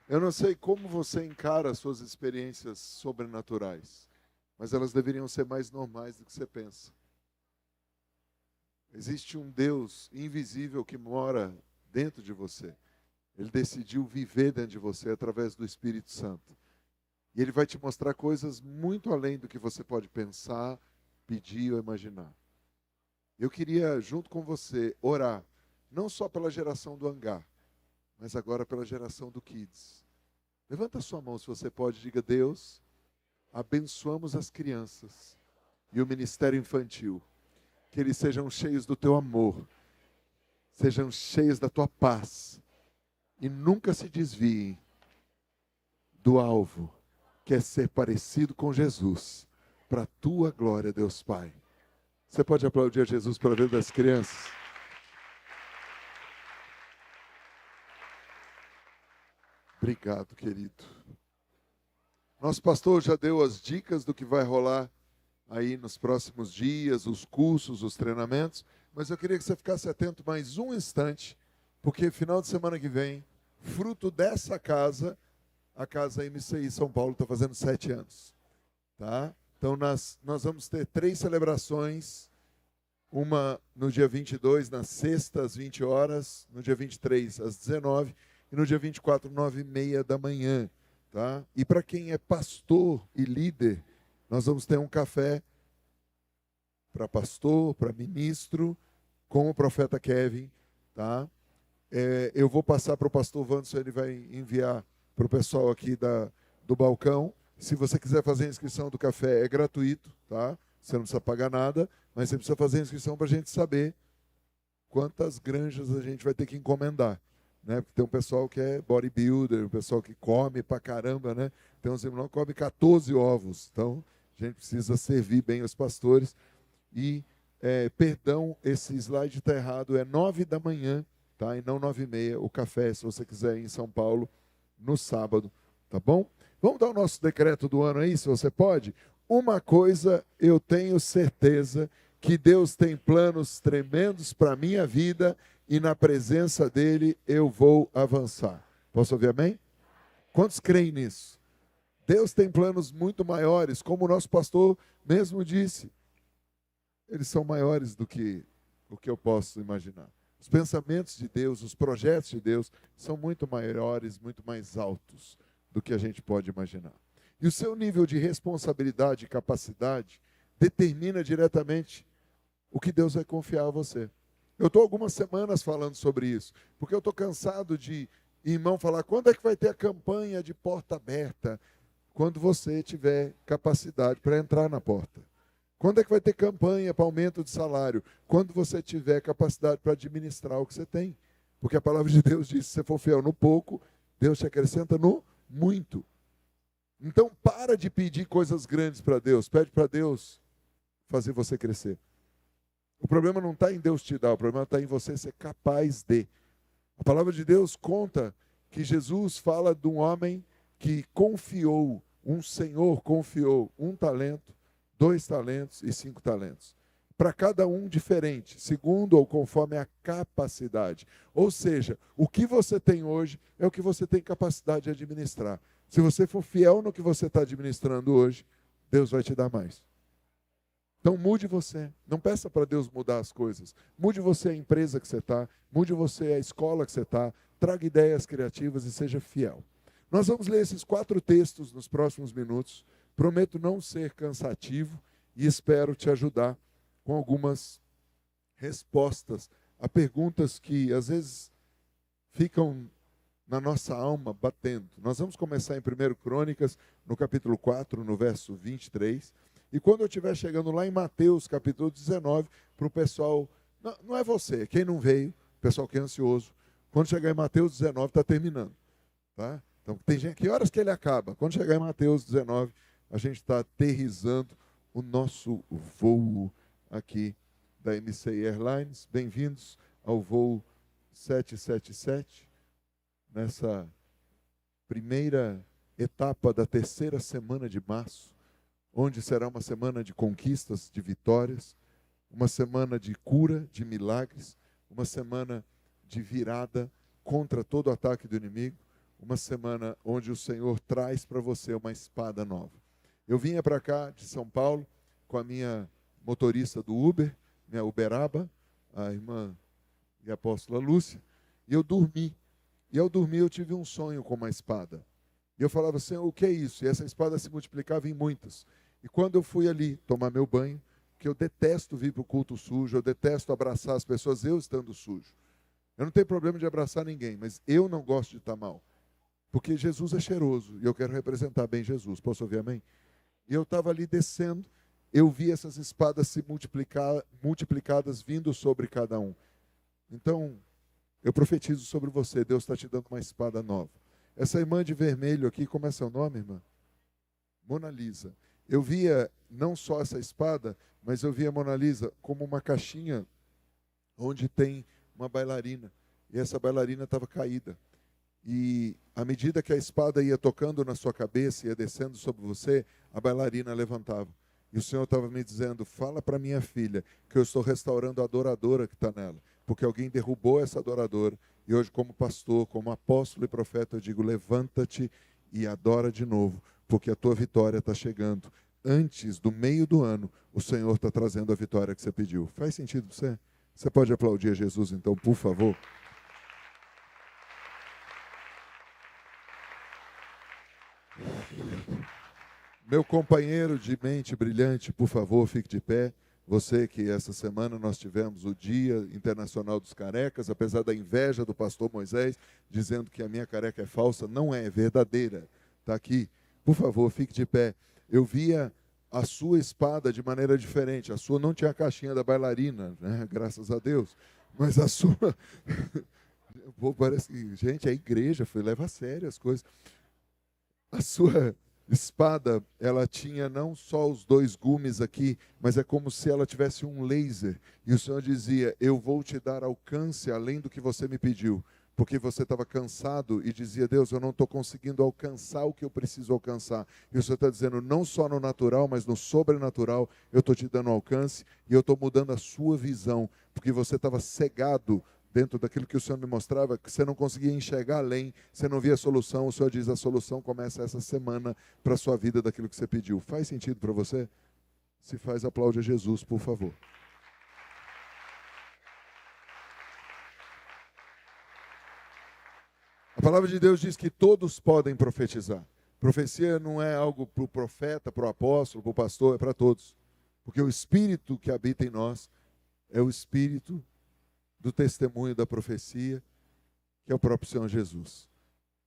Eu não sei como você encara as suas experiências sobrenaturais, mas elas deveriam ser mais normais do que você pensa. Existe um Deus invisível que mora dentro de você. Ele decidiu viver dentro de você através do Espírito Santo. E ele vai te mostrar coisas muito além do que você pode pensar, pedir ou imaginar. Eu queria, junto com você, orar, não só pela geração do hangar, mas agora pela geração do Kids. Levanta a sua mão se você pode, diga: Deus, abençoamos as crianças e o ministério infantil. Que eles sejam cheios do teu amor, sejam cheios da tua paz e nunca se desviem do alvo, que é ser parecido com Jesus, para a tua glória, Deus Pai. Você pode aplaudir a Jesus pela vida das crianças? Obrigado, querido. Nosso pastor já deu as dicas do que vai rolar aí nos próximos dias, os cursos, os treinamentos, mas eu queria que você ficasse atento mais um instante, porque final de semana que vem, fruto dessa casa, a Casa MCI São Paulo está fazendo 7 anos. Tá? Então nós vamos ter 3 celebrações, uma no dia 22, na sexta, às 20 horas, no dia 23, às 19, e no dia 24, 9h30 da manhã. Tá? E para quem é pastor e líder, nós vamos ter um café para pastor, para ministro, com o profeta Kevin. Tá? Eu vou passar para o pastor Wanderson, ele vai enviar para o pessoal aqui do balcão. Se você quiser fazer a inscrição do café, é gratuito, tá? Você não precisa pagar nada, mas você precisa fazer a inscrição para a gente saber quantas granjas a gente vai ter que encomendar. Né? Porque tem um pessoal que é bodybuilder, um pessoal que come pra caramba, né? Tem uns irmãos que comem 14 ovos. Então, a gente precisa servir bem os pastores. E, perdão, esse slide está errado, é 9 da manhã, tá? E não 9h30, o café, se você quiser ir em São Paulo, no sábado, tá bom? Vamos dar o nosso decreto do ano aí, se você pode? Uma coisa eu tenho certeza, que Deus tem planos tremendos para a minha vida e na presença dEle eu vou avançar. Posso ouvir amém? Quantos creem nisso? Deus tem planos muito maiores, como o nosso pastor mesmo disse. Eles são maiores do que o que eu posso imaginar. Os pensamentos de Deus, os projetos de Deus são muito maiores, muito mais altos do que a gente pode imaginar. E o seu nível de responsabilidade e capacidade determina diretamente o que Deus vai confiar a você. Eu estou algumas semanas falando sobre isso, porque eu estou cansado de irmão falar: quando é que vai ter a campanha de porta aberta? Quando você tiver capacidade para entrar na porta. Quando é que vai ter campanha para aumento de salário? Quando você tiver capacidade para administrar o que você tem. Porque a palavra de Deus diz: se você for fiel no pouco, Deus te acrescenta no muito. Então, para de pedir coisas grandes para Deus. Pede para Deus fazer você crescer. O problema não está em Deus te dar, o problema está em você ser capaz de. A palavra de Deus conta que Jesus fala de um homem que confiou, um senhor confiou 1 talento, 2 talentos e 5 talentos. Para cada um diferente, segundo ou conforme a capacidade. Ou seja, o que você tem hoje é o que você tem capacidade de administrar. Se você for fiel no que você está administrando hoje, Deus vai te dar mais. Então mude você. Não peça para Deus mudar as coisas. Mude você a empresa que você está, mude você a escola que você está, traga ideias criativas e seja fiel. Nós vamos ler esses 4 textos nos próximos minutos. Prometo não ser cansativo e espero te ajudar com algumas respostas a perguntas que às vezes ficam na nossa alma batendo. Nós vamos começar em 1 Crônicas, no capítulo 4, no verso 23. E quando eu estiver chegando lá em Mateus, capítulo 19, para o pessoal, não é você, quem não veio, o pessoal que é ansioso, quando chegar em Mateus 19, está terminando. Tá? Então, tem gente, que horas que ele acaba? Quando chegar em Mateus 19, a gente está aterrissando o nosso voo aqui da MCI Airlines. Bem-vindos ao voo 777, nessa primeira etapa da terceira semana de março, onde será uma semana de conquistas, de vitórias, uma semana de cura, de milagres, uma semana de virada contra todo o ataque do inimigo, uma semana onde o Senhor traz para você uma espada nova. Eu vinha para cá de São Paulo com a minha motorista do Uber, minha Uberaba, a irmã e a apóstola Lúcia, e eu dormi. E ao dormir eu tive um sonho com uma espada. E eu falava assim, o que é isso? E essa espada se multiplicava em muitas. E quando eu fui ali tomar meu banho, que eu detesto vir para o culto sujo, eu detesto abraçar as pessoas eu estando sujo. Eu não tenho problema de abraçar ninguém, mas eu não gosto de estar mal. Porque Jesus é cheiroso e eu quero representar bem Jesus. Posso ouvir amém? E eu estava ali descendo, eu vi essas espadas se multiplicadas vindo sobre cada um. Então, eu profetizo sobre você, Deus está te dando uma espada nova. Essa irmã de vermelho aqui, como é seu nome, irmã? Mona Lisa. Eu via não só essa espada, mas eu via a Mona Lisa como uma caixinha onde tem uma bailarina. E essa bailarina estava caída. E à medida que a espada ia tocando na sua cabeça, ia descendo sobre você, a bailarina levantava. E o Senhor estava me dizendo, fala para minha filha que eu estou restaurando a adoradora que está nela. Porque alguém derrubou essa adoradora. E hoje, como pastor, como apóstolo e profeta, eu digo, levanta-te e adora de novo. Porque a tua vitória está chegando. Antes do meio do ano, o Senhor está trazendo a vitória que você pediu. Faz sentido para você? Você pode aplaudir a Jesus, então, por favor? Meu companheiro de mente brilhante, por favor, fique de pé. Você que essa semana nós tivemos o Dia Internacional dos Carecas, apesar da inveja do pastor Moisés, dizendo que a minha careca é falsa, não é verdadeira. Está aqui. Por favor, fique de pé. Eu via a sua espada de maneira diferente. A sua não tinha a caixinha da bailarina, né? Graças a Deus. Mas a sua... Parece que, gente, a igreja leva a sério as coisas. A sua espada, ela tinha não só os dois gumes aqui, mas é como se ela tivesse um laser. E o Senhor dizia, eu vou te dar alcance além do que você me pediu. Porque você estava cansado e dizia, Deus, eu não estou conseguindo alcançar o que eu preciso alcançar. E o Senhor está dizendo, não só no natural, mas no sobrenatural, eu estou te dando alcance e eu estou mudando a sua visão. Porque você estava cegado dentro daquilo que o Senhor me mostrava, que você não conseguia enxergar além, você não via a solução, o Senhor diz, a solução começa essa semana para a sua vida daquilo que você pediu. Faz sentido para você? Se faz, aplaude a Jesus, por favor. A palavra de Deus diz que todos podem profetizar. Profecia não é algo para o profeta, para o apóstolo, para o pastor, é para todos. Porque o Espírito que habita em nós é o Espírito do testemunho da profecia, que é o próprio Senhor Jesus.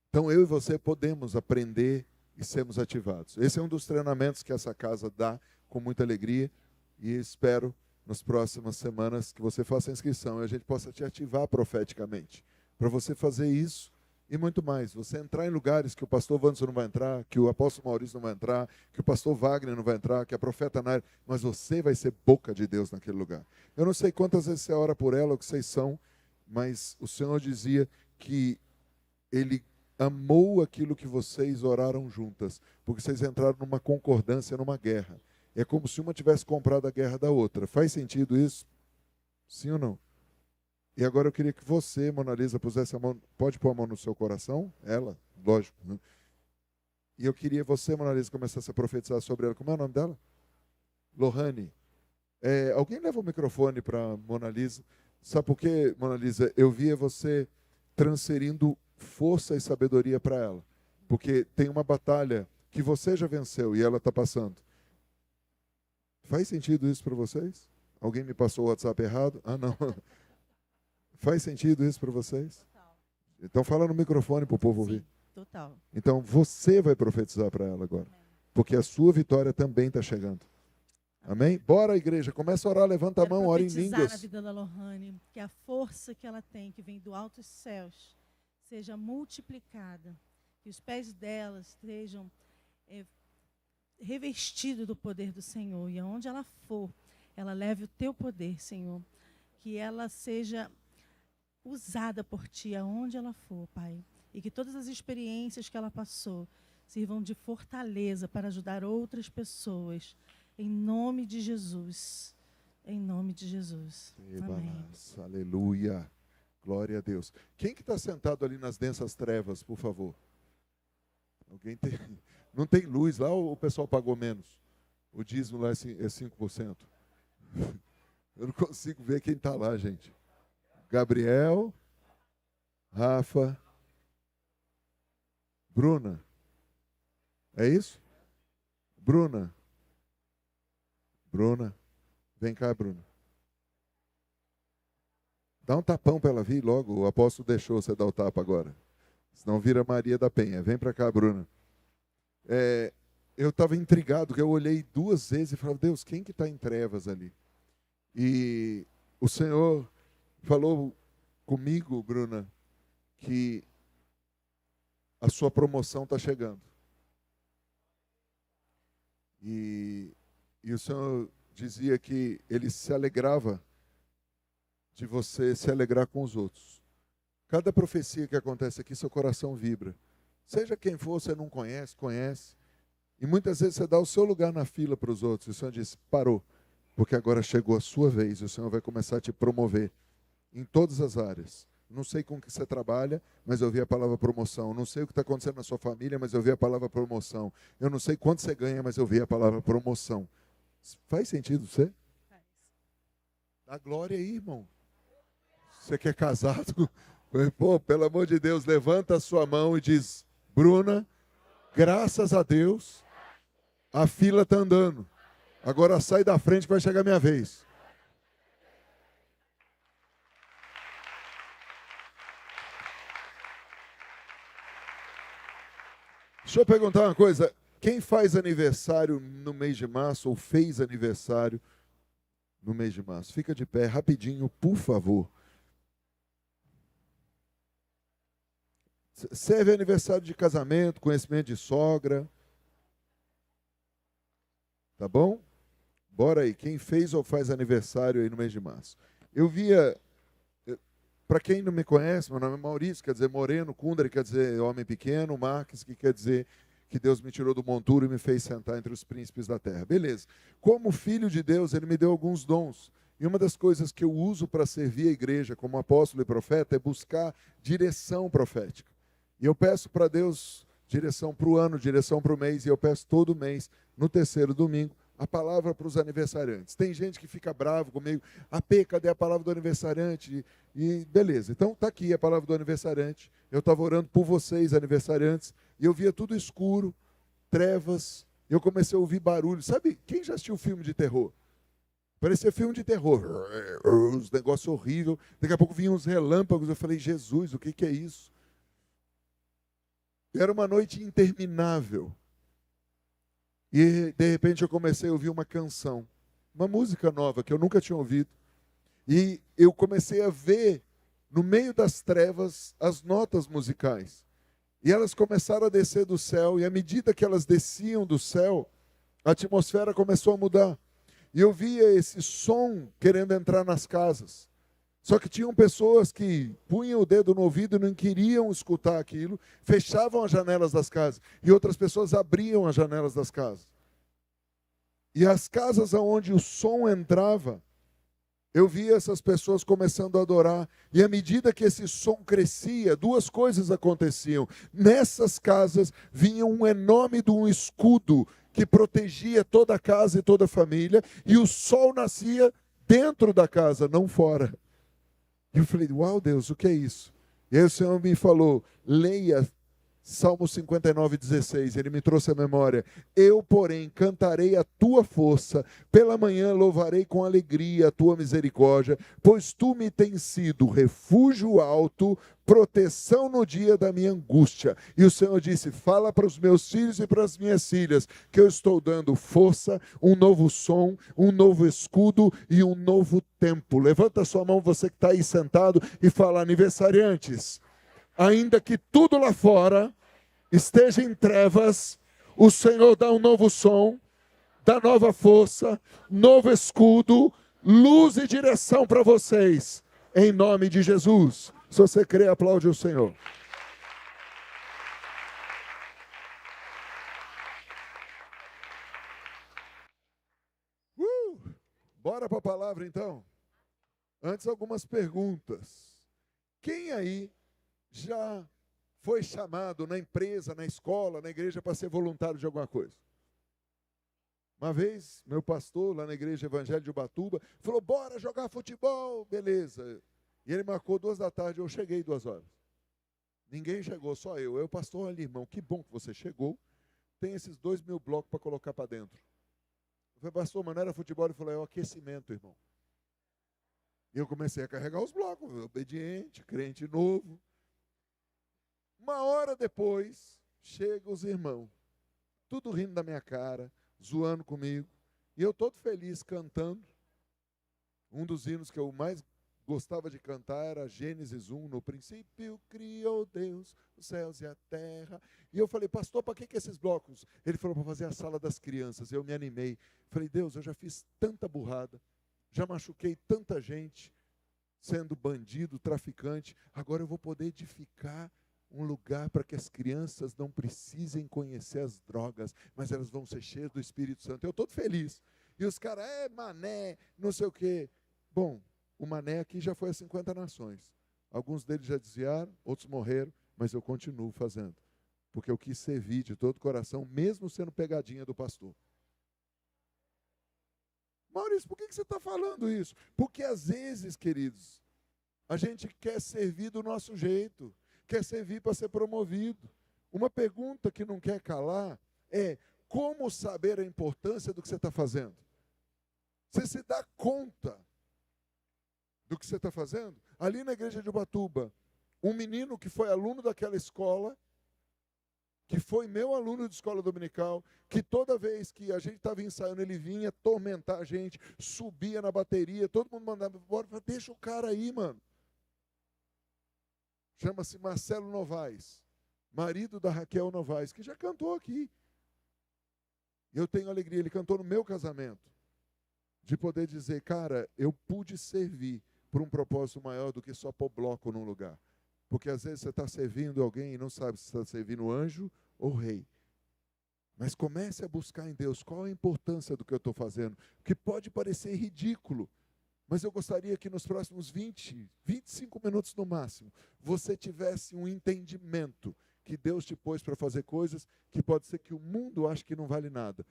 Então eu e você podemos aprender e sermos ativados. Esse é um dos treinamentos que essa casa dá com muita alegria e espero nas próximas semanas que você faça a inscrição e a gente possa te ativar profeticamente. Para você fazer isso e muito mais. Você entrar em lugares que o pastor Wanderson não vai entrar, que o apóstolo Maurício não vai entrar, que o pastor Wagner não vai entrar, que a profeta Nair, mas você vai ser boca de Deus naquele lugar. Eu não sei quantas vezes você ora por ela, o que vocês são, mas o Senhor dizia que Ele amou aquilo que vocês oraram juntas, porque vocês entraram numa concordância, numa guerra. É como se uma tivesse comprado a guerra da outra. Faz sentido isso? Sim ou não? E agora eu queria que você, Mona Lisa, pusesse a mão, pode pôr a mão no seu coração? Ela, lógico. Né? E eu queria você, Mona Lisa, começasse a profetizar sobre ela. Como é o nome dela? Lohane. Alguém leva o microfone para Mona Lisa. Sabe por quê, Mona Lisa? Eu via você transferindo força e sabedoria para ela. Porque tem uma batalha que você já venceu e ela está passando. Faz sentido isso para vocês? Alguém me passou o WhatsApp errado? Ah, não. Faz sentido isso para vocês? Total. Então fala no microfone para o povo ouvir. Sim, total. Então você vai profetizar para ela agora. Amém. Porque a sua vitória também está chegando. Amém? Bora, igreja. Começa a orar, levanta a Quero mão, ora em profetizar línguas. na vida da Lohane, que a força que ela tem, que vem do alto dos céus, seja multiplicada. Que os pés dela estejam revestidos do poder do Senhor. E aonde ela for, ela leve o teu poder, Senhor. Que ela seja usada por ti aonde ela for, Pai. E que todas as experiências que ela passou sirvam de fortaleza para ajudar outras pessoas. Em nome de Jesus. Em nome de Jesus. Amém. Aleluia. Glória a Deus. Quem que está sentado ali nas densas trevas, por favor? Alguém tem... Não tem luz lá ou o pessoal pagou menos? O dízimo lá é 5%. Eu não consigo ver quem está lá, gente. Gabriel, Rafa, Bruna. É isso? Bruna. Bruna. Vem cá, Bruna. Dá um tapão para ela vir logo. O apóstolo deixou você dar o tapa agora. Senão vira Maria da Penha. Vem para cá, Bruna. Eu estava intrigado, que eu olhei 2 vezes e falava, Deus, quem que está em trevas ali? E o Senhor falou comigo, Bruna, que a sua promoção está chegando. E o Senhor dizia que Ele se alegrava de você se alegrar com os outros. Cada profecia que acontece aqui, seu coração vibra. Seja quem for, você não conhece, conhece. E muitas vezes você dá o seu lugar na fila para os outros. E o Senhor diz, parou, porque agora chegou a sua vez. E o Senhor vai começar a te promover em todas as áreas. Não sei com que você trabalha, mas eu vi a palavra promoção. Não sei o que está acontecendo na sua família, mas eu vi a palavra promoção. Eu não sei quanto você ganha, mas eu vi a palavra promoção. Faz sentido você? Faz. Dá glória aí, irmão. Você que é casado, pô, pelo amor de Deus, levanta a sua mão e diz, Bruna, graças a Deus, a fila está andando. Agora sai da frente que vai chegar a minha vez. Deixa eu perguntar uma coisa. Quem faz aniversário no mês de março ou fez aniversário no mês de março? Fica de pé rapidinho, por favor. Serve aniversário de casamento, conhecimento de sogra. Tá bom? Bora aí. Quem fez ou faz aniversário aí no mês de março? Eu via... Para quem não me conhece, meu nome é Maurício, quer dizer moreno, Kundra quer dizer homem pequeno, Marques, que quer dizer que Deus me tirou do monturo e me fez sentar entre os príncipes da terra. Beleza. Como filho de Deus, Ele me deu alguns dons. E uma das coisas que eu uso para servir a igreja como apóstolo e profeta é buscar direção profética. E eu peço para Deus direção para o ano, direção para o mês, e eu peço todo mês, no terceiro domingo, a palavra para os aniversariantes. Tem gente que fica bravo comigo. AP, cadê a palavra do aniversariante? E beleza, então está aqui a palavra do aniversariante. Eu estava orando por vocês, aniversariantes, e eu via tudo escuro, trevas, e eu comecei a ouvir barulho. Sabe, quem já assistiu filme de terror? Parecia filme de terror. Uns negócios horríveis. Daqui a pouco vinham uns relâmpagos. Eu falei, Jesus, o que é isso? Era uma noite interminável. E, de repente, eu comecei a ouvir uma canção, uma música nova que eu nunca tinha ouvido. E eu comecei a ver, no meio das trevas, as notas musicais. E elas começaram a descer do céu, e à medida que elas desciam do céu, a atmosfera começou a mudar. E eu via esse som querendo entrar nas casas. Só que tinham pessoas que punham o dedo no ouvido e não queriam escutar aquilo, fechavam as janelas das casas. E outras pessoas abriam as janelas das casas. E as casas onde o som entrava, eu via essas pessoas começando a adorar. E à medida que esse som crescia, 2 coisas aconteciam. Nessas casas vinha um enorme de um escudo que protegia toda a casa e toda a família. E o sol nascia dentro da casa, não fora. E eu falei, uau, Deus, o que é isso? E aí o Senhor me falou, leia Salmo 59:16, Ele me trouxe à memória. Eu, porém, cantarei a tua força, pela manhã louvarei com alegria a tua misericórdia, pois tu me tens sido refúgio alto, proteção no dia da minha angústia. E o Senhor disse, fala para os meus filhos e para as minhas filhas, que eu estou dando força, um novo som, um novo escudo e um novo tempo. Levanta sua mão, você que está aí sentado, e fala, aniversariantes, ainda que tudo lá fora esteja em trevas, o Senhor dá um novo som, dá nova força, novo escudo, luz e direção para vocês, em nome de Jesus. Se você crê, aplaude o Senhor. Bora para a palavra então? Antes, algumas perguntas. Quem aí já foi chamado na empresa, na escola, na igreja para ser voluntário de alguma coisa? Uma vez, meu pastor lá na igreja Evangelho de Ubatuba falou, bora jogar futebol, beleza. E ele marcou 2 da tarde, eu cheguei 2 horas. Ninguém chegou, só eu. Eu, pastor, olha, irmão, que bom que você chegou. Tem esses 2.000 blocos para colocar para dentro. Eu falei, pastor, mas não era futebol? Ele falou, é o aquecimento, irmão. E eu comecei a carregar os blocos, obediente, crente novo. 1 hora depois, chegam os irmãos, tudo rindo da minha cara, zoando comigo. E eu todo feliz cantando. Um dos hinos que eu mais gostava de cantar era Gênesis 1, no princípio criou Deus os céus e a terra. E eu falei, pastor, para que esses blocos? Ele falou, para fazer a sala das crianças. Eu me animei. Falei, Deus, eu já fiz tanta burrada, já machuquei tanta gente, sendo bandido, traficante, agora eu vou poder edificar um lugar para que as crianças não precisem conhecer as drogas, mas elas vão ser cheias do Espírito Santo. Eu estou feliz. E os caras, mané, não sei o quê. Bom, o mané aqui já foi a 50 nações. Alguns deles já desviaram, outros morreram, mas eu continuo fazendo. Porque eu quis servir de todo o coração, mesmo sendo pegadinha do pastor. Maurício, por que você está falando isso? Porque às vezes, queridos, a gente quer servir do nosso jeito, quer servir para ser promovido. Uma pergunta que não quer calar é, como saber a importância do que você está fazendo? Você se dá conta do que você está fazendo? Ali na igreja de Ubatuba, um menino que foi aluno daquela escola, que foi meu aluno de escola dominical, que toda vez que a gente estava ensaiando, ele vinha tormentar a gente, subia na bateria, todo mundo mandava embora, deixa o cara aí, mano. Chama-se Marcelo Novaes, marido da Raquel Novaes, que já cantou aqui. Eu tenho alegria, ele cantou no meu casamento, de poder dizer, cara, eu pude servir por um propósito maior do que só pôr bloco num lugar. Porque às vezes você está servindo alguém e não sabe se está servindo anjo ou rei. Mas comece a buscar em Deus qual a importância do que eu estou fazendo. Porque pode parecer ridículo, mas eu gostaria que nos próximos 25 minutos no máximo, você tivesse um entendimento que Deus te pôs para fazer coisas que pode ser que o mundo ache que não vale nada.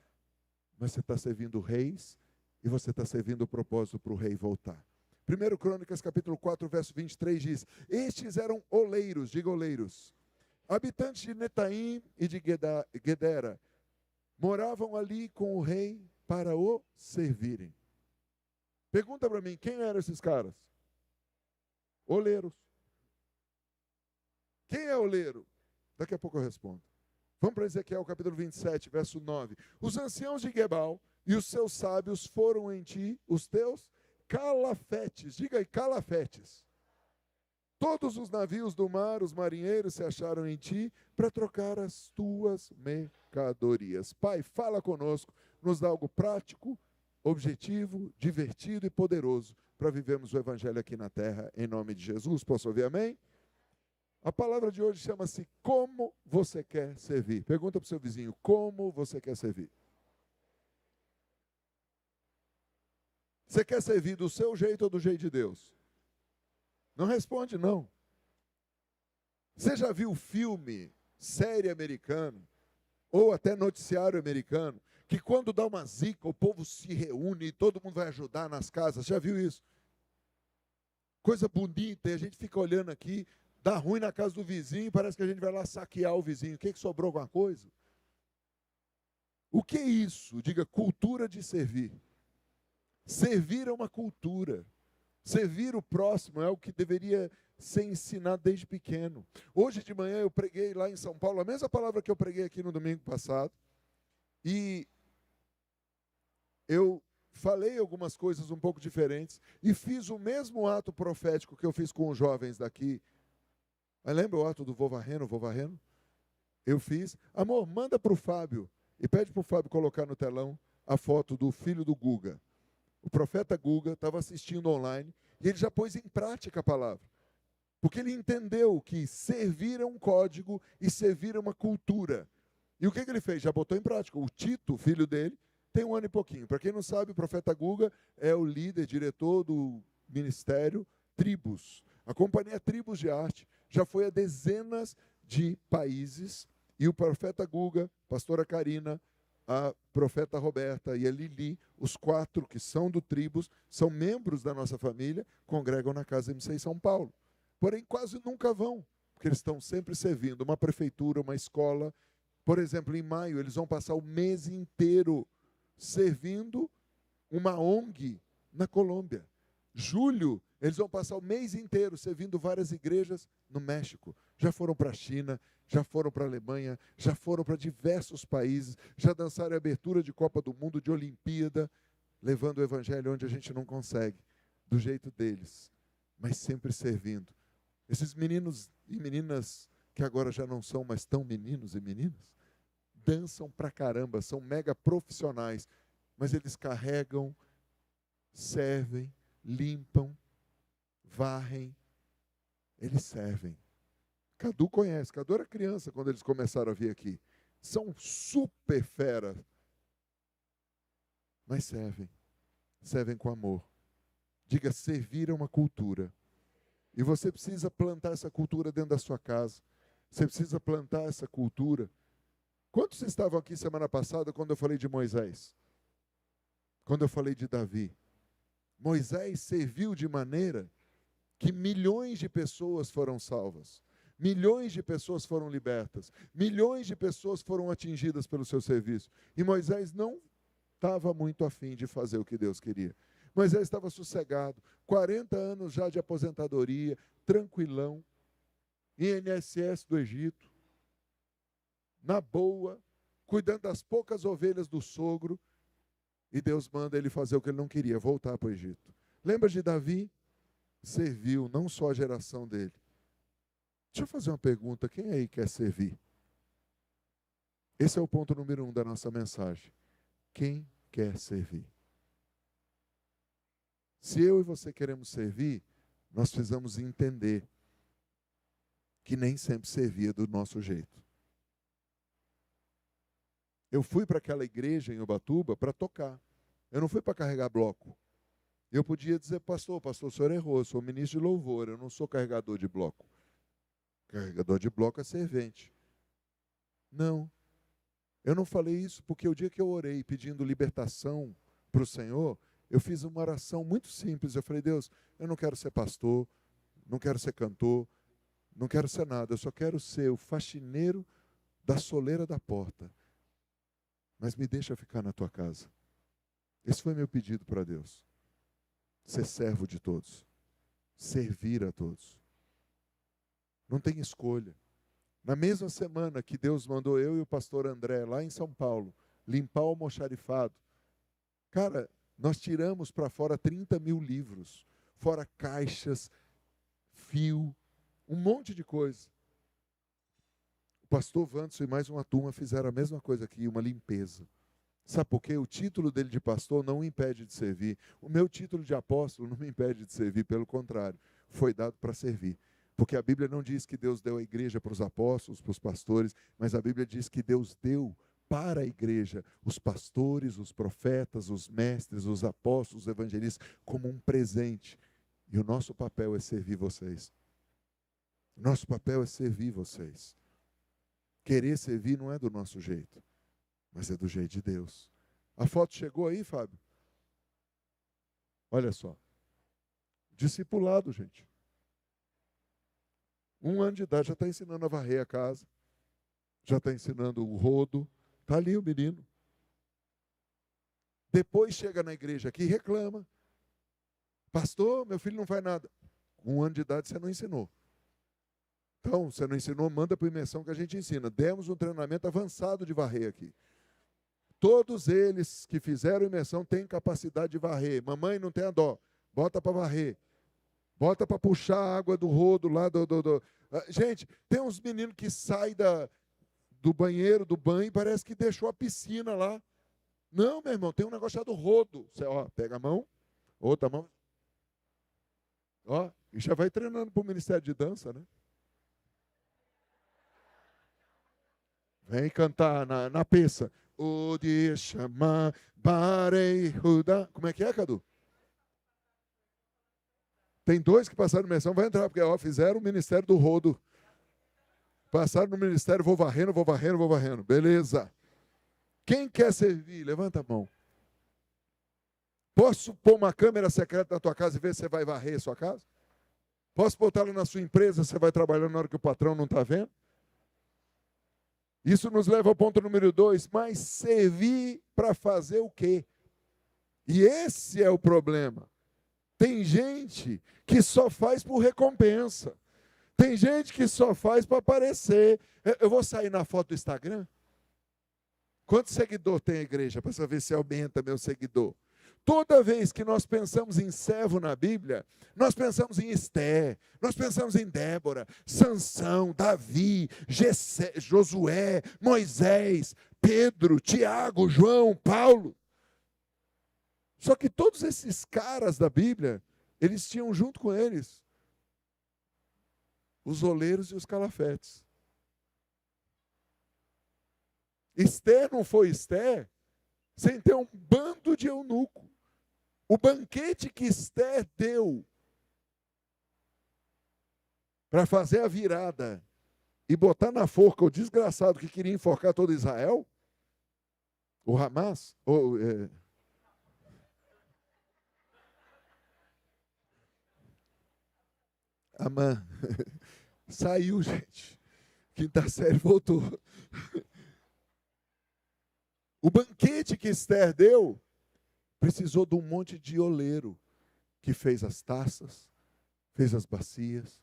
Mas você está servindo reis e você está servindo o propósito para o rei voltar. 1 Crônicas, capítulo 4, verso 23 diz, estes eram oleiros, diga oleiros, habitantes de Netaim e de Gedera, moravam ali com o rei para o servirem. Pergunta para mim, quem eram esses caras? Oleiros. Quem é oleiro? Daqui a pouco eu respondo. Vamos para Ezequiel, capítulo 27, verso 9. Os anciãos de Gebal e os seus sábios foram em ti, os teus calafetes, diga aí, calafetes. Todos os navios do mar, os marinheiros se acharam em ti para trocar as tuas mercadorias. Pai, fala conosco, nos dá algo prático, objetivo, divertido e poderoso para vivermos o evangelho aqui na terra, em nome de Jesus. Posso ouvir amém? A palavra de hoje chama-se Como Você Quer Servir. Pergunta para o seu vizinho, como você quer servir? Você quer servir do seu jeito ou do jeito de Deus? Não responde, não. Você já viu filme, série americano, ou até noticiário americano, que quando dá uma zica, o povo se reúne e todo mundo vai ajudar nas casas? Já viu isso? Coisa bonita, e a gente fica olhando aqui, dá ruim na casa do vizinho, parece que a gente vai lá saquear o vizinho. O que sobrou alguma coisa? O que é isso? Diga, cultura de servir. Servir é uma cultura. Servir o próximo é o que deveria ser ensinado desde pequeno. Hoje de manhã eu preguei lá em São Paulo, a mesma palavra que eu preguei aqui no domingo passado. E eu falei algumas coisas um pouco diferentes. E fiz o mesmo ato profético que eu fiz com os jovens daqui. Lembra o ato do Vovarreno? Eu fiz. Amor, manda para o Fábio. E pede para o Fábio colocar no telão a foto do filho do Guga. O profeta Guga estava assistindo online e ele já pôs em prática a palavra. Porque ele entendeu que servir é um código e servir é uma cultura. E o que ele fez? Já botou em prática. O Tito, filho dele, tem 1 ano e pouquinho. Para quem não sabe, o profeta Guga é o líder, diretor do ministério Tribos. A companhia Tribos de Arte já foi a dezenas de países, e o profeta Guga, pastora Karina, a profeta Roberta e a Lili, os 4 que são do tribos, são membros da nossa família, congregam na Casa MC em São Paulo. Porém, quase nunca vão, porque eles estão sempre servindo uma prefeitura, uma escola. Por exemplo, em maio, eles vão passar o mês inteiro servindo uma ONG na Colômbia. Julho, eles vão passar o mês inteiro servindo várias igrejas no México. Já foram para a China, já foram para a Alemanha, já foram para diversos países, já dançaram a abertura de Copa do Mundo, de Olimpíada, levando o evangelho onde a gente não consegue, do jeito deles, mas sempre servindo. Esses meninos e meninas, que agora já não são mais tão meninos e meninas, dançam pra caramba, são mega profissionais, mas eles carregam, servem, limpam, varrem, eles servem. Cadu conhece, Cadu era criança quando eles começaram a vir aqui. São super fera, mas servem com amor. Diga, servir é uma cultura. E você precisa plantar essa cultura dentro da sua casa. Você precisa plantar essa cultura. Quantos estavam aqui semana passada quando eu falei de Moisés? Quando eu falei de Davi? Moisés serviu de maneira que milhões de pessoas foram salvas. Milhões de pessoas foram libertas. Milhões de pessoas foram atingidas pelo seu serviço. E Moisés não estava muito afim de fazer o que Deus queria. Moisés estava sossegado, 40 anos já de aposentadoria, tranquilão, INSS do Egito, na boa, cuidando das poucas ovelhas do sogro, e Deus manda ele fazer o que ele não queria, voltar para o Egito. Lembra de Davi? Serviu não só a geração dele. Deixa eu fazer uma pergunta, quem aí quer servir? Esse é o ponto número 1 da nossa mensagem. Quem quer servir? Se eu e você queremos servir, nós precisamos entender que nem sempre servia do nosso jeito. Eu fui para aquela igreja em Ubatuba para tocar. Eu não fui para carregar bloco. Eu podia dizer, pastor, o senhor errou, eu sou ministro de louvor, eu não sou carregador de bloco. Carregador de bloco é servente. Não. Eu não falei isso porque o dia que eu orei pedindo libertação para o Senhor, eu fiz uma oração muito simples. Eu falei, Deus, eu não quero ser pastor, não quero ser cantor, não quero ser nada. Eu só quero ser o faxineiro da soleira da porta. Mas me deixa ficar na tua casa. Esse foi meu pedido para Deus. Ser servo de todos. Servir a todos. Não tem escolha. Na mesma semana que Deus mandou eu e o pastor André, lá em São Paulo, limpar o almoxarifado, cara, nós tiramos para fora 30 mil livros, fora caixas, fio, um monte de coisa. O pastor Wanderson e mais uma turma fizeram a mesma coisa aqui, uma limpeza. Sabe por quê? O título dele de pastor não o impede de servir. O meu título de apóstolo não me impede de servir, pelo contrário, foi dado para servir. Porque a Bíblia não diz que Deus deu a igreja para os apóstolos, para os pastores, mas a Bíblia diz que Deus deu para a igreja os pastores, os profetas, os mestres, os apóstolos, os evangelistas, como um presente. E o nosso papel é servir vocês. O nosso papel é servir vocês. Querer servir não é do nosso jeito, mas é do jeito de Deus. A foto chegou aí, Fábio? Olha só. Discipulado, gente. 1 ano de idade, já está ensinando a varrer a casa. Já está ensinando o rodo. Está ali o menino. Depois chega na igreja aqui e reclama. Pastor, meu filho não faz nada. Com 1 ano de idade você não ensinou. Então, você não ensinou, manda para a imersão que a gente ensina. Demos um treinamento avançado de varrer aqui. Todos eles que fizeram imersão têm capacidade de varrer. Mamãe, não tenha dó. Bota para varrer. Bota para puxar a água do rodo lá Gente, tem uns meninos que saem do banheiro, do banho, e parece que deixou a piscina lá. Não, meu irmão, tem um negócio chamado rodo. Você, pega a mão, outra mão. E já vai treinando para o Ministério de Dança, né? Vem cantar na peça. O dia chama Barei Ruda. Como é que é, Cadu? Tem 2 que passaram imersão, vai entrar, porque fizeram o Ministério do Rodo. Passaram no ministério, vou varrendo, vou varrendo, vou varrendo. Beleza. Quem quer servir? Levanta a mão. Posso pôr uma câmera secreta na tua casa e ver se você vai varrer a sua casa? Posso botar ela na sua empresa, você vai trabalhando na hora que o patrão não está vendo? Isso nos leva ao ponto número 2, mas servir para fazer o quê? E esse é o problema. Tem gente que só faz por recompensa. Tem gente que só faz para aparecer. Eu vou sair na foto do Instagram? Quantos seguidores tem a igreja? Para saber se aumenta meu seguidor. Toda vez que nós pensamos em servo na Bíblia, nós pensamos em Esté, nós pensamos em Débora, Sansão, Davi, Josué, Moisés, Pedro, Tiago, João, Paulo. Só que todos esses caras da Bíblia, eles tinham junto com eles os oleiros e os calafetes. Esther não foi Esther sem ter um bando de eunuco. O banquete que Esther deu para fazer a virada e botar na forca o desgraçado que queria enforcar todo Israel, o Hamas, Amã, saiu, gente. Quinta série voltou. O banquete que Esther deu precisou de um monte de oleiro que fez as taças, fez as bacias.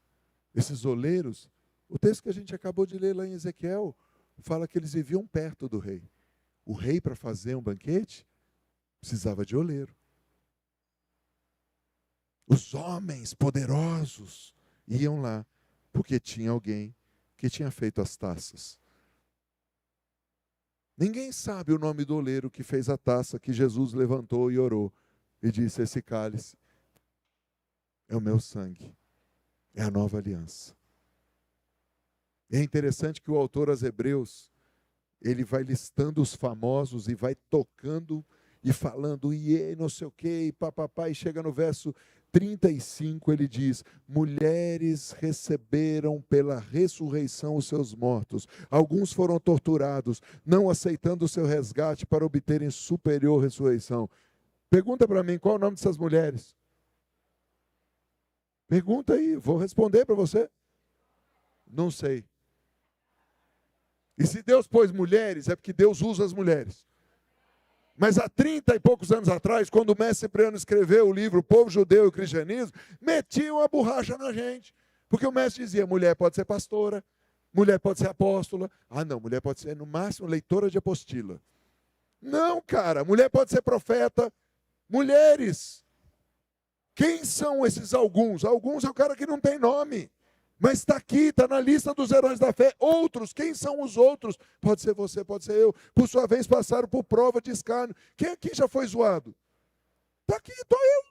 Esses oleiros, o texto que a gente acabou de ler lá em Ezequiel, fala que eles viviam perto do rei. O rei, para fazer um banquete, precisava de oleiro. Os homens poderosos iam lá, porque tinha alguém que tinha feito as taças. Ninguém sabe o nome do oleiro que fez a taça que Jesus levantou e orou. E disse, esse cálice é o meu sangue. É a nova aliança. E é interessante que o autor aos Hebreus, ele vai listando os famosos e vai tocando e falando, e não sei o quê, e papapá, e chega no verso 35, ele diz, mulheres receberam pela ressurreição os seus mortos. Alguns foram torturados, não aceitando o seu resgate para obterem superior ressurreição. Pergunta para mim, qual é o nome dessas mulheres? Pergunta aí, vou responder para você. Não sei. E se Deus pôs mulheres, é porque Deus usa as mulheres. Mas há 30 e poucos anos atrás, quando o mestre Cipriano escreveu o livro O Povo Judeu e o Cristianismo, metiam a borracha na gente. Porque o mestre dizia, mulher pode ser pastora, mulher pode ser apóstola. Ah, não, mulher pode ser, no máximo, leitora de apostila. Não, cara, mulher pode ser profeta. Mulheres. Quem são esses alguns? Alguns é o cara que não tem nome. Mas está aqui, está na lista dos heróis da fé. Outros, quem são os outros? Pode ser você, pode ser eu. Por sua vez, passaram por prova de escárnio. Quem aqui já foi zoado? Está aqui, estou eu.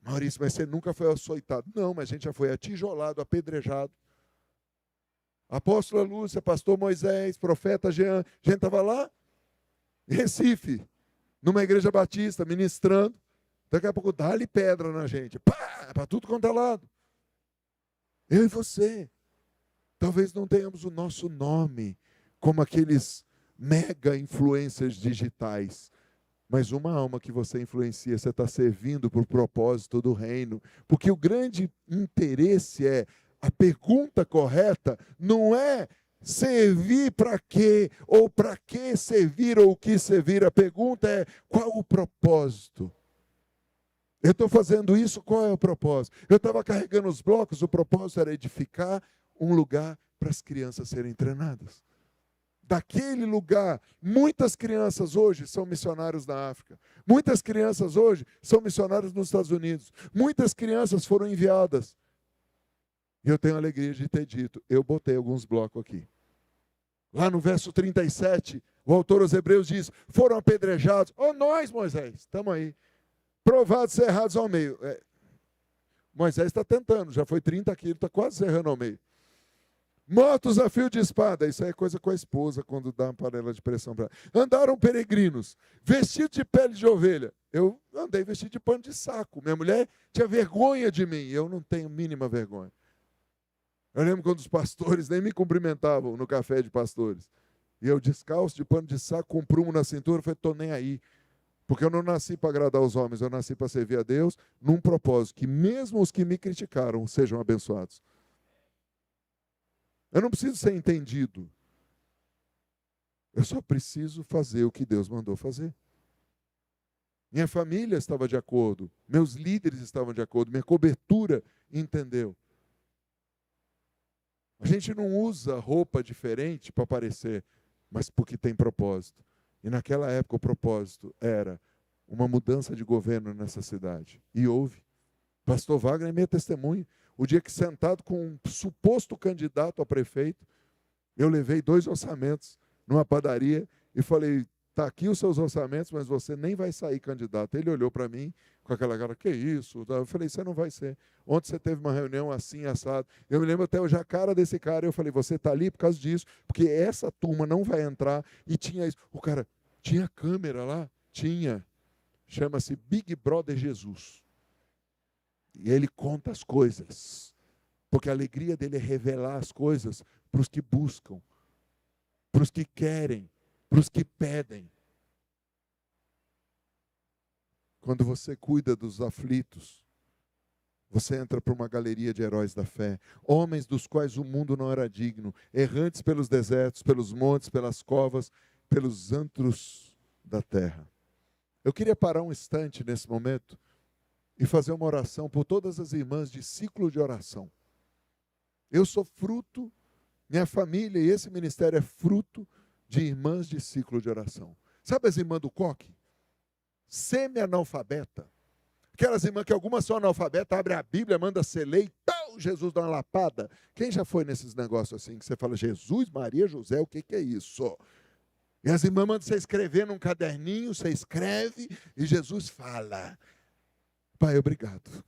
Maurício, mas você nunca foi açoitado. Não, mas a gente já foi atijolado, apedrejado. Apóstola Lúcia, pastor Moisés, profeta Jean. A gente estava lá em Recife, numa igreja batista, ministrando. Daqui a pouco dá-lhe pedra na gente. Pá, para tudo quanto é lado. Eu e você. Talvez não tenhamos o nosso nome como aqueles mega influencers digitais. Mas uma alma que você influencia, você está servindo por propósito do reino. Porque o grande interesse é, a pergunta correta não é servir para quê, ou para que servir, ou o que servir. A pergunta é, qual o propósito? Eu estou fazendo isso, qual é o propósito? Eu estava carregando os blocos, o propósito era edificar um lugar para as crianças serem treinadas. Daquele lugar, muitas crianças hoje são missionários na África. Muitas crianças hoje são missionários nos Estados Unidos. Muitas crianças foram enviadas. E eu tenho a alegria de ter dito, eu botei alguns blocos aqui. Lá no verso 37, o autor aos Hebreus diz, foram apedrejados. Oh, nós, Moisés, estamos aí. Provados, cerrados ao meio. Moisés está tentando, já foi 30 quilos, está quase cerrando ao meio. Mortos a fio de espada, isso aí é coisa com a esposa, quando dá uma panela de pressão para ela. Andaram peregrinos, vestidos de pele de ovelha. Eu andei vestido de pano de saco. Minha mulher tinha vergonha de mim, eu não tenho mínima vergonha. Eu lembro quando os pastores nem me cumprimentavam no café de pastores. E eu descalço, de pano de saco, com prumo na cintura, eu falei, estou nem aí. Porque eu não nasci para agradar os homens, eu nasci para servir a Deus num propósito, que mesmo os que me criticaram sejam abençoados. Eu não preciso ser entendido. Eu só preciso fazer o que Deus mandou fazer. Minha família estava de acordo, meus líderes estavam de acordo, minha cobertura entendeu. A gente não usa roupa diferente para parecer, mas porque tem propósito. E naquela época o propósito era uma mudança de governo nessa cidade. E houve. Pastor Wagner é minha testemunha. O dia que sentado com um suposto candidato a prefeito, eu levei 2 orçamentos numa padaria e falei, está aqui os seus orçamentos, mas você nem vai sair candidato. Ele olhou para mim com aquela cara, que isso? Eu falei, você não vai ser. Ontem você teve uma reunião assim, assado. Eu me lembro até hoje a cara desse cara, eu falei, você está ali por causa disso, porque essa turma não vai entrar. E tinha isso. O cara, tinha câmera lá? Tinha. Chama-se Big Brother Jesus. E ele conta as coisas. Porque a alegria dele é revelar as coisas para os que buscam, para os que querem, para os que pedem. Quando você cuida dos aflitos, você entra para uma galeria de heróis da fé, homens dos quais o mundo não era digno, errantes pelos desertos, pelos montes, pelas covas, pelos antros da terra. Eu queria parar um instante nesse momento e fazer uma oração por todas as irmãs de ciclo de oração. Eu sou fruto, minha família e esse ministério é fruto de irmãs de ciclo de oração. Sabe as irmãs do coque? Semi-analfabeta. Aquelas irmãs que algumas são analfabetas, abre a Bíblia, manda ser ler e tal, Jesus dá uma lapada. Quem já foi nesses negócios assim, que você fala, Jesus, Maria, José, o que é isso? E as irmãs mandam você escrever num caderninho, você escreve e Jesus fala. Pai, obrigado.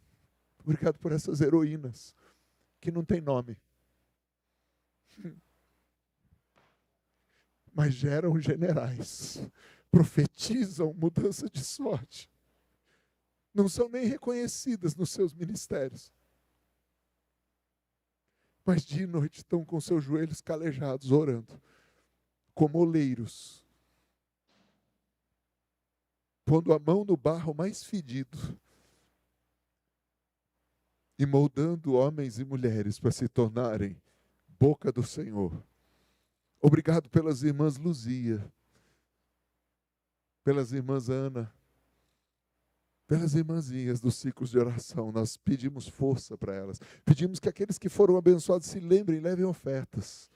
Obrigado por essas heroínas que não têm nome. Mas geram generais, profetizam mudança de sorte. Não são nem reconhecidas nos seus ministérios. Mas dia e noite estão com seus joelhos calejados, orando, como oleiros, pondo a mão no barro mais fedido e moldando homens e mulheres para se tornarem boca do Senhor. Obrigado pelas irmãs Luzia, pelas irmãs Ana, pelas irmãzinhas dos ciclos de oração. Nós pedimos força para elas. Pedimos que aqueles que foram abençoados se lembrem e levem ofertas.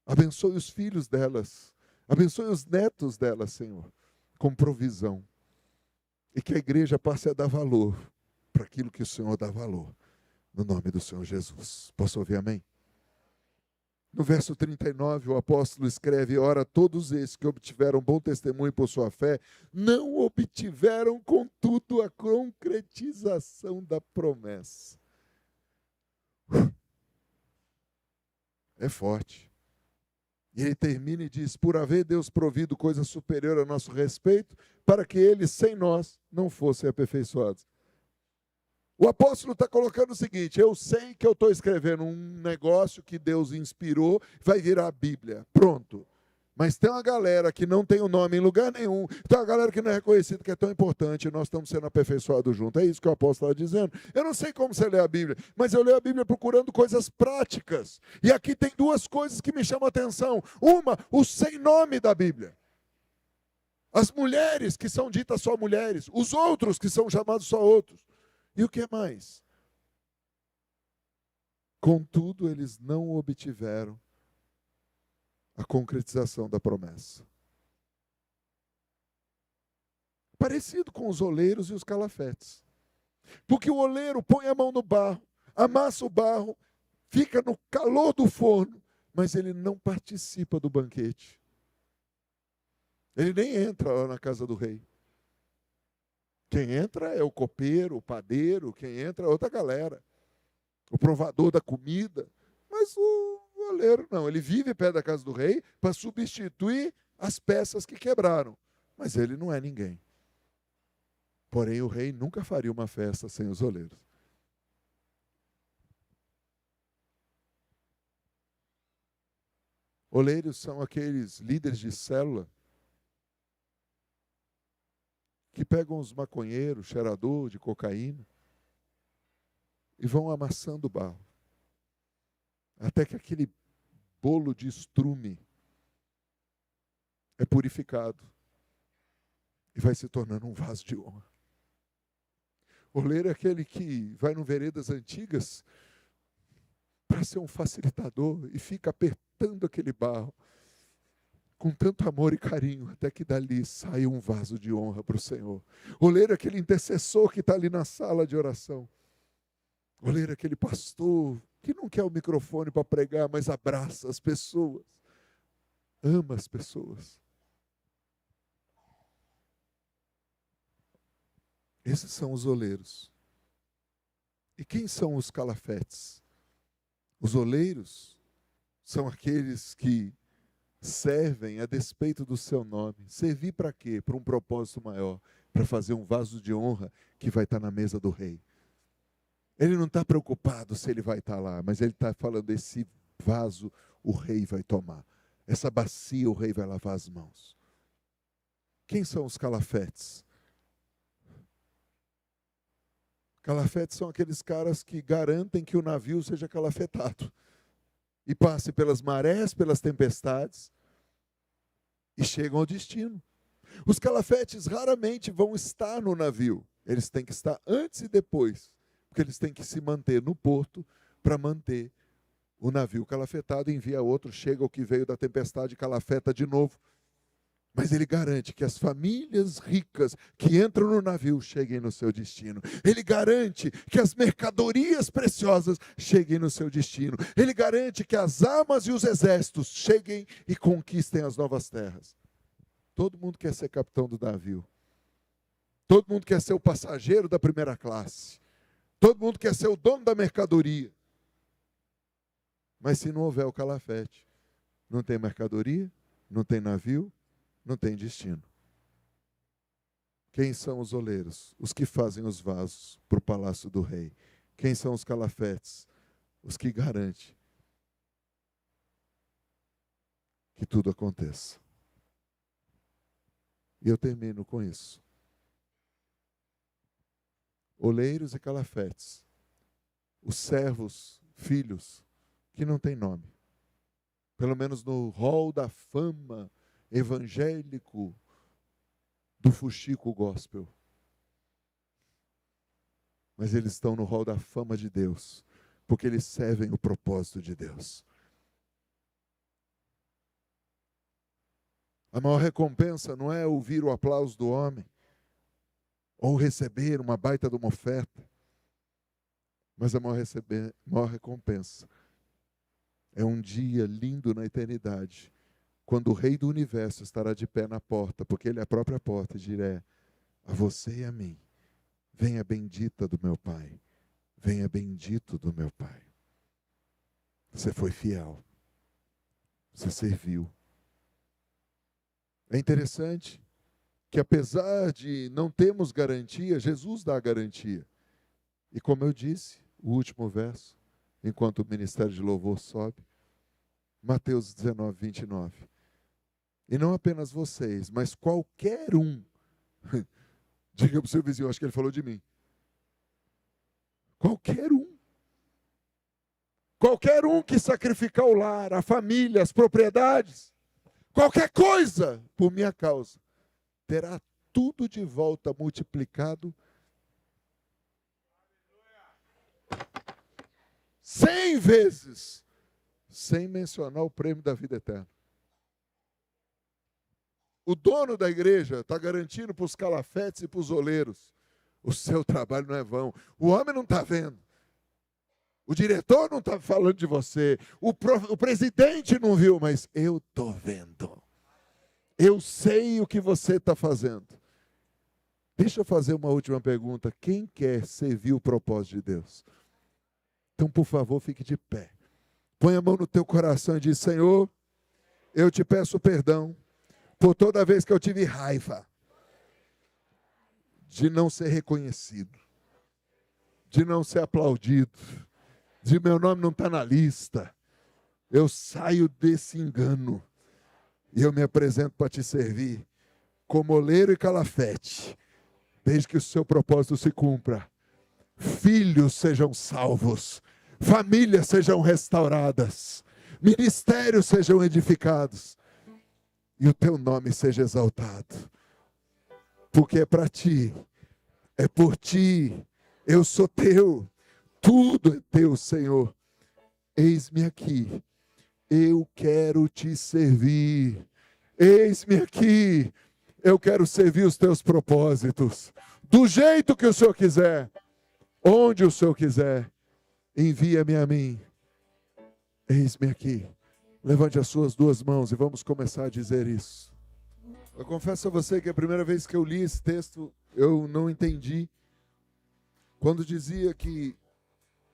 Abençoe os filhos delas. Abençoe os netos delas, Senhor, com provisão. E que a igreja passe a dar valor para aquilo que o Senhor dá valor. No nome do Senhor Jesus. Posso ouvir amém? No verso 39, o apóstolo escreve, ora, todos esses que obtiveram bom testemunho por sua fé, não obtiveram, contudo, a concretização da promessa. É forte. E ele termina e diz, por haver Deus provido coisa superior a nosso respeito, para que eles, sem nós, não fossem aperfeiçoados. O apóstolo está colocando o seguinte, eu sei que eu estou escrevendo um negócio que Deus inspirou, vai virar a Bíblia, pronto. Mas tem uma galera que não tem o nome em lugar nenhum, tem uma galera que não é reconhecida, que é tão importante, e nós estamos sendo aperfeiçoados juntos. É isso que o apóstolo está dizendo. Eu não sei como você lê a Bíblia, mas eu leio a Bíblia procurando coisas práticas. E aqui tem 2 coisas que me chamam a atenção. Uma, o sem nome da Bíblia. As mulheres que são ditas só mulheres, os outros que são chamados só outros. E o que mais? Contudo, eles não obtiveram a concretização da promessa. Parecido com os oleiros e os calafetes. Porque o oleiro põe a mão no barro, amassa o barro, fica no calor do forno, mas ele não participa do banquete. Ele nem entra lá na casa do rei. Quem entra é o copeiro, o padeiro, quem entra é outra galera. O provador da comida. Mas o oleiro não, ele vive perto da casa do rei para substituir as peças que quebraram. Mas ele não é ninguém. Porém, o rei nunca faria uma festa sem os oleiros. Oleiros são aqueles líderes de célula que pegam os maconheiros, cheirador de cocaína, e vão amassando o barro, até que aquele bolo de estrume é purificado e vai se tornando um vaso de honra. Oleiro é aquele que vai no Veredas Antigas para ser um facilitador e fica apertando aquele barro com tanto amor e carinho, até que dali sai um vaso de honra para o Senhor. Oleiro é aquele intercessor que está ali na sala de oração. Oleiro é aquele pastor que não quer o microfone para pregar, mas abraça as pessoas, ama as pessoas. Esses são os oleiros. E quem são os calafetes? Os oleiros são aqueles que servem a despeito do seu nome. Servir para quê? Para um propósito maior, para fazer um vaso de honra que vai estar na mesa do rei. Ele não está preocupado se ele vai estar lá, mas ele está falando, esse vaso o rei vai tomar. Essa bacia o rei vai lavar as mãos. Quem são os calafetes? Calafetes são aqueles caras que garantem que o navio seja calafetado e passe pelas marés, pelas tempestades e chegam ao destino. Os calafetes raramente vão estar no navio. Eles têm que estar antes e depois, porque eles têm que se manter no porto para manter o navio calafetado, envia outro, chega o que veio da tempestade, calafeta de novo. Mas ele garante que as famílias ricas que entram no navio cheguem no seu destino. Ele garante que as mercadorias preciosas cheguem no seu destino. Ele garante que as armas e os exércitos cheguem e conquistem as novas terras. Todo mundo quer ser capitão do navio. Todo mundo quer ser o passageiro da primeira classe. Todo mundo quer ser o dono da mercadoria. Mas se não houver o calafete, não tem mercadoria, não tem navio, não tem destino. Quem são os oleiros? Os que fazem os vasos para o palácio do rei. Quem são os calafetes? Os que garantem que tudo aconteça. E eu termino com isso. Oleiros e calafetes. Os servos, filhos, que não têm nome. Pelo menos no hall da fama evangélico do fuxico gospel. Mas eles estão no hall da fama de Deus, porque eles servem o propósito de Deus. A maior recompensa não é ouvir o aplauso do homem, ou receber uma baita de uma oferta, mas a maior recompensa é um dia lindo na eternidade, quando o Rei do Universo estará de pé na porta, porque Ele é a própria porta, e dirá a você e a mim, venha bendita do meu Pai, venha bendito do meu Pai. Você foi fiel, você serviu. É interessante que apesar de não termos garantia, Jesus dá a garantia. E como eu disse, o último verso, enquanto o ministério de louvor sobe, Mateus 19, 29. E não apenas vocês, mas qualquer um. Diga para o seu vizinho, acho que ele falou de mim. Qualquer um. Qualquer um que sacrificar o lar, a família, as propriedades, qualquer coisa por minha causa, terá tudo de volta multiplicado 100 vezes, sem mencionar o prêmio da vida eterna. O dono da igreja está garantindo para os calafetes e para os oleiros, o seu trabalho não é vão. O homem não está vendo. O diretor não está falando de você. O presidente não viu, mas eu estou vendo. Eu sei o que você está fazendo. Deixa eu fazer uma última pergunta. Quem quer servir o propósito de Deus? Então, por favor, fique de pé. Põe a mão no teu coração e diz, Senhor, eu te peço perdão por toda vez que eu tive raiva de não ser reconhecido, de não ser aplaudido, de meu nome não estar na lista. eu saio desse engano e eu me apresento para te servir como oleiro e calafete, desde que o seu propósito se cumpra. Filhos sejam salvos, famílias sejam restauradas, ministérios sejam edificados e o teu nome seja exaltado. Porque é para ti, é por ti, eu sou teu, tudo é teu, Senhor. Eis-me aqui, eu quero te servir. Eis-me aqui, eu quero servir os teus propósitos, do jeito que o Senhor quiser, onde o Senhor quiser, envia-me a mim. Eis-me aqui. Levante as suas duas mãos e vamos começar a dizer isso. Eu confesso a você que a primeira vez que eu li esse texto, eu não entendi. Quando dizia que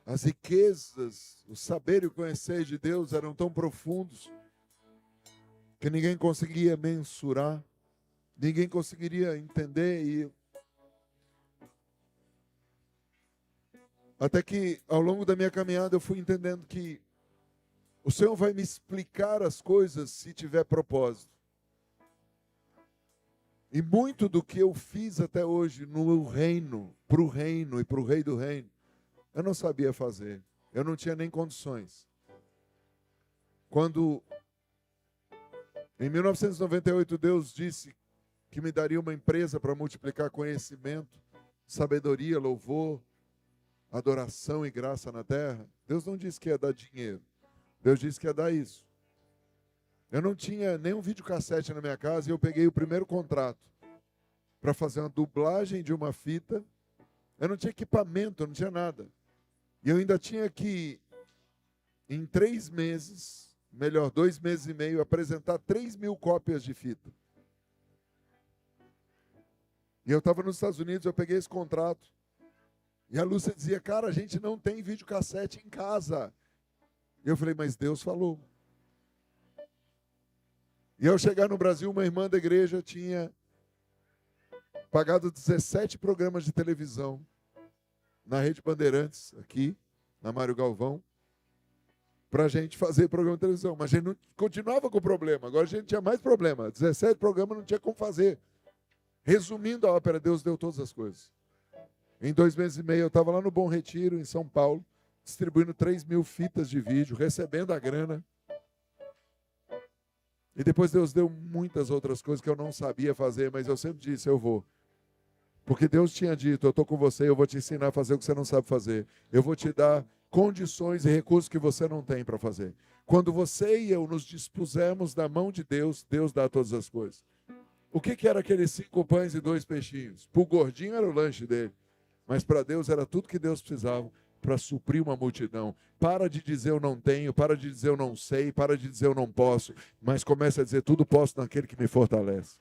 as riquezas, o saber e o conhecer de Deus eram tão profundos que ninguém conseguia mensurar, ninguém conseguiria entender. E até que ao longo da minha caminhada eu fui entendendo que o Senhor vai me explicar as coisas se tiver propósito. E muito do que eu fiz até hoje no reino, para o reino e para o rei do reino, eu não sabia fazer. Eu não tinha nem condições. Quando, em 1998, Deus disse que me daria uma empresa para multiplicar conhecimento, sabedoria, louvor, adoração e graça na terra, Deus não disse que ia dar dinheiro. Deus disse que ia dar isso. Eu não tinha nenhum videocassete na minha casa e eu peguei o primeiro contrato para fazer uma dublagem de uma fita. Eu não tinha equipamento, eu não tinha nada. E eu ainda tinha que, em 3 meses, melhor, 2 meses e meio, apresentar 3.000 cópias de fita. E eu estava nos Estados Unidos, eu peguei esse contrato. E a Lúcia dizia, cara, a gente não tem videocassete em casa. E eu falei, mas Deus falou. E ao chegar no Brasil, uma irmã da igreja tinha pagado 17 programas de televisão na Rede Bandeirantes, aqui, na Mário Galvão, para a gente fazer programa de televisão. Mas a gente não continuava com o problema, agora a gente tinha mais problema. 17 programas não tinha como fazer. Resumindo a ópera, Deus deu todas as coisas. Em 2 meses e meio, eu estava lá no Bom Retiro, em São Paulo, distribuindo 3.000 fitas de vídeo, recebendo a grana. E depois Deus deu muitas outras coisas que eu não sabia fazer, mas eu sempre disse, eu vou. Porque Deus tinha dito, eu estou com você, eu vou te ensinar a fazer o que você não sabe fazer. Eu vou te dar condições e recursos que você não tem para fazer. Quando você e eu nos dispusemos na mão de Deus, Deus dá todas as coisas. O que era aqueles 5 pães e 2 peixinhos? Para o gordinho era o lanche dele. Mas para Deus era tudo que Deus precisava para suprir uma multidão. Para de dizer eu não tenho, para de dizer eu não sei, para de dizer eu não posso, mas comece a dizer tudo posso naquele que me fortalece.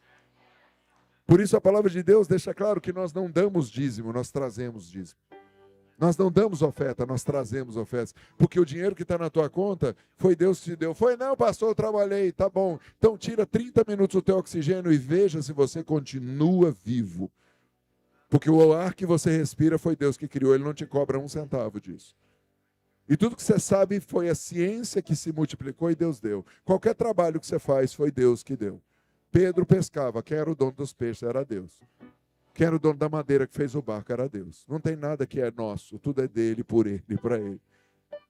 Por isso a palavra de Deus deixa claro que nós não damos dízimo, nós trazemos dízimo. Nós não damos oferta, nós trazemos ofertas. Porque o dinheiro que está na tua conta, foi Deus que te deu. Foi, não, pastor, eu trabalhei, tá bom. Então tira 30 minutos do teu oxigênio e veja se você continua vivo. Porque o ar que você respira foi Deus que criou, Ele não te cobra 1 centavo disso. E tudo que você sabe foi a ciência que se multiplicou e Deus deu. Qualquer trabalho que você faz foi Deus que deu. Pedro pescava, quem era o dono dos peixes era Deus. Quem era o dono da madeira que fez o barco era Deus. Não tem nada que é nosso, tudo é dele, por ele e para ele.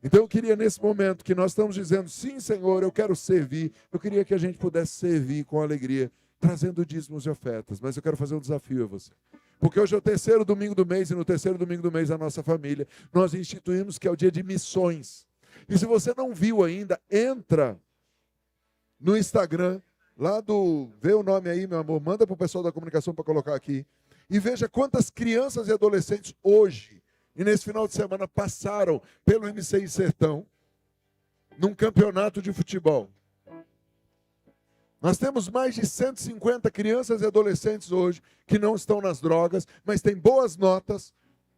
Então eu queria nesse momento que nós estamos dizendo, sim Senhor, eu quero servir. Eu queria que a gente pudesse servir com alegria, trazendo dízimos e ofertas. Mas eu quero fazer um desafio a você. Porque hoje é o 3º domingo do mês e no 3º domingo do mês a nossa família, nós instituímos que é o dia de missões. E se você não viu ainda, entra no Instagram, vê o nome aí, meu amor, manda para o pessoal da comunicação para colocar aqui. E veja quantas crianças e adolescentes hoje, e nesse final de semana, passaram pelo MCI Sertão, num campeonato de futebol. Nós temos mais de 150 crianças e adolescentes hoje que não estão nas drogas, mas têm boas notas,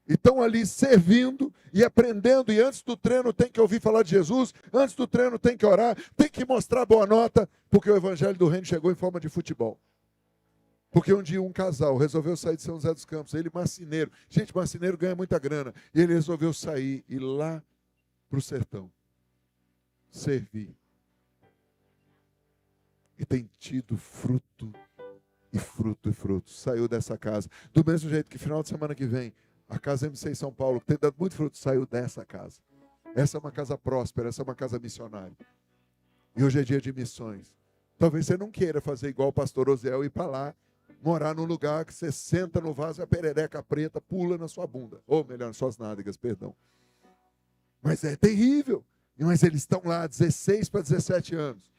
e estão ali servindo e aprendendo, e antes do treino tem que ouvir falar de Jesus, antes do treino tem que orar, tem que mostrar boa nota, porque o evangelho do reino chegou em forma de futebol. Porque um dia um casal resolveu sair de São José dos Campos, ele marceneiro, gente, marceneiro ganha muita grana, e ele resolveu sair e ir lá para o sertão, servir. tem tido fruto e fruto e fruto. Saiu dessa casa. Do mesmo jeito que final de semana que vem, a Casa MC em São Paulo, que tem dado muito fruto, saiu dessa casa. Essa é uma casa próspera, essa é uma casa missionária. E hoje é dia de missões. Talvez você não queira fazer igual o pastor Osiel, ir para lá, morar num lugar que você senta no vaso e a perereca preta pula na sua bunda. Ou melhor, nas suas nádegas, perdão. Mas é terrível. Mas eles estão lá, 16 para 17 anos.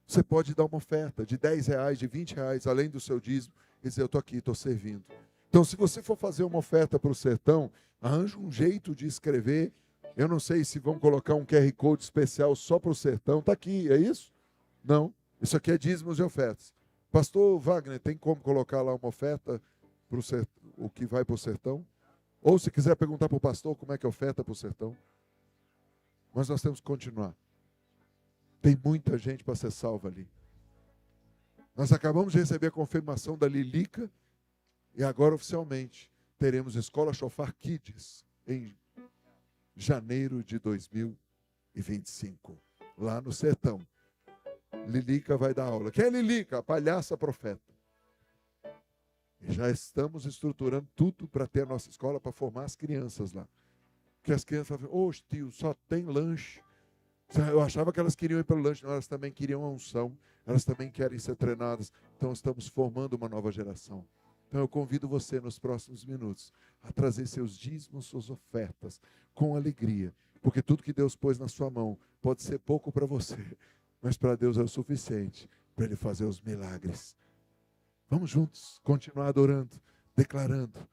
Você pode dar uma oferta de R$10, de R$20, além do seu dízimo, e dizer, eu estou aqui, estou servindo. Então, se você for fazer uma oferta para o sertão, arranja um jeito de escrever. Eu não sei se vão colocar um QR Code especial só para o sertão. Está aqui, é isso? Não. Isso aqui é dízimos e ofertas. Pastor Wagner, tem como colocar lá uma oferta para o que vai para o sertão? Ou se quiser perguntar para o pastor como é que é a oferta para o sertão. Mas nós temos que continuar. Tem muita gente para ser salva ali. Nós acabamos de receber a confirmação da Lilica e agora oficialmente teremos Escola Shofar Kids em janeiro de 2025, lá no sertão. Lilica vai dar aula. Quem é Lilica? A palhaça profeta. E já estamos estruturando tudo para ter a nossa escola, para formar as crianças lá. Porque as crianças falam, ô tio, só tem lanche. Eu achava que elas queriam ir pelo lanche, não, elas também queriam a unção, elas também querem ser treinadas. Então estamos formando uma nova geração. Então eu convido você nos próximos minutos a trazer seus dízimos, suas ofertas, com alegria. Porque tudo que Deus pôs na sua mão pode ser pouco para você, mas para Deus é o suficiente para Ele fazer os milagres. Vamos juntos continuar adorando, declarando